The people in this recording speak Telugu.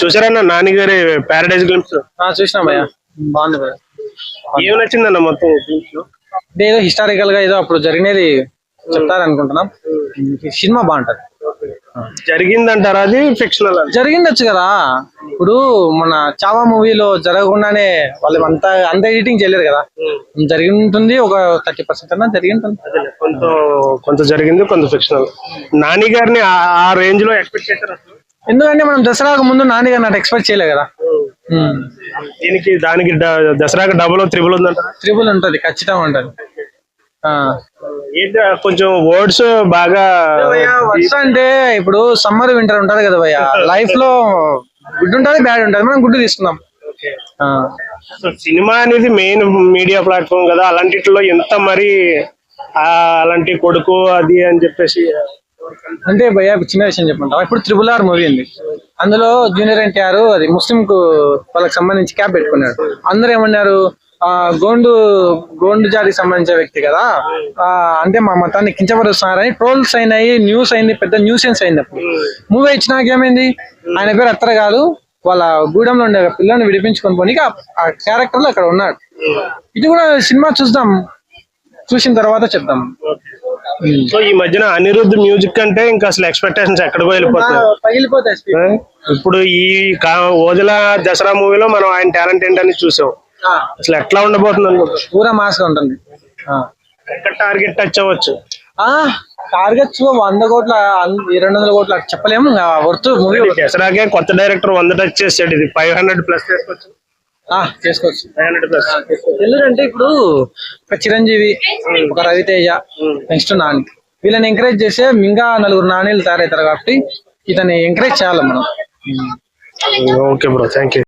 చూసారన్న నాని గారి ప్యారడైజ్ గ్లింప్స్? చూసినా భయ్యా, బాగుంది భయ్యా. ఏం నచ్చిందన్న మొత్తం గ్లింప్స్? ఏదో హిస్టారికల్ గా ఏదో అప్పుడు జరిగినది చెప్తారనుకుంటున్నాం. సినిమా బాగుంటది. జరిగిందంటారా అది ఫిక్షనల్? జరిగిందచ్చు కదా. ఇప్పుడు మన చావా మూవీలో జరగకుండానే వాళ్ళు అంత ఎడిటింగ్ చేయలేరు కదా. జరిగి ఉంటుంది, ఒక 30% అన్నా జరిగి ఉంటుంది. కొంత జరిగింది, కొంత ఫిక్షనల్. నాని గారిని ఆ రేంజ్ లో ఎక్స్పెక్ట్ చేశారు అసలు? ఎందుకంటే మనం దసరాకు ముందు నాని గారిని అటు ఎక్స్పెక్ట్ చేయలే కదా. దానికి దసరాకి డబుల్ త్రిబుల్ ఉందంట. త్రిబుల్ ఉంటది, ఖచ్చితంగా ఉంటది. కొంచెం వర్డ్స్ బాగా వర్డ్స్ అంటే ఇప్పుడు సమ్మర్ వింటర్ ఉంటది కదా భయ్య. లైఫ్ లో గుడ్ ఉంటది, బ్యాడ్ ఉంటది. మనం గుడ్ తీసుకున్నాం. సినిమా అనేది మెయిన్ మీడియా ప్లాట్ఫామ్ కదా, అలాంటిలో ఎంత మరి అలాంటి కొడుకు అది అని చెప్పేసి అంటే భయ్య చిన్న విషయం చెప్పంటావా? ఇప్పుడు RRR మూవీ ఉంది, అందులో జూనియర్ ఎన్టీఆర్ అది ముస్లిం కు వాళ్ళకి సంబంధించి క్యాప్ పెట్టుకున్నాడు. అందరూ ఏమన్నారు, గోండు జాతికి సంబంధించిన వ్యక్తి కదా, అంటే మా మతాన్ని కించపరుస్తున్నారని ట్రోల్స్ అయినాయి, న్యూస్ అయింది, పెద్ద న్యూసెన్స్ అయింది. అప్పుడు మూవీ ఇచ్చినాక ఏమైంది, ఆయన పేరు అత్తర కాదు, వాళ్ళ గూడెంలో ఉండే పిల్లల్ని విడిపించుకొని పోనీ ఆ క్యారెక్టర్ లో అక్కడ ఉన్నాడు. ఇది కూడా సినిమా చూద్దాం, చూసిన తర్వాత చెప్దాం. సో ఈ మధ్యన అనిరుద్ధ్ మ్యూజిక్ అంటే ఇంకా అసలు ఎక్స్పెక్టేషన్స్ ఎక్కడికో పగిలిపోతాయి. ఇప్పుడు ఈ ఓజల దసరా మూవీలో మనం ఆయన టాలెంట్ ఏంటని చూసాం. అసలు ఎట్లా ఉండబోతుంది అనుకుంటా? పూరా మాస్ గా ఉంటుంది. ఎక్కడ టార్గెట్ టచ్ అవ్వచ్చు? టార్గెట్స్ 100 కోట్ల 200 కోట్ల చెప్పలేము. వర్త్ మూవీ దసరాకే కొత్త డైరెక్టర్ 100 టచ్ చేసాడు. ఇది 500+ చేసుకోవచ్చు. 500+. ఎందుకంటే ఇప్పుడు ఒక చిరంజీవి, ఒక రవితేజ, నెక్స్ట్ నాని, వీళ్ళని ఎంకరేజ్ చేసే ఇంకా 4 నానీలు తయారవుతారు. కాబట్టి ఇతన్ని ఎంకరేజ్ చేయాలి మనం. Okay bro, thank you.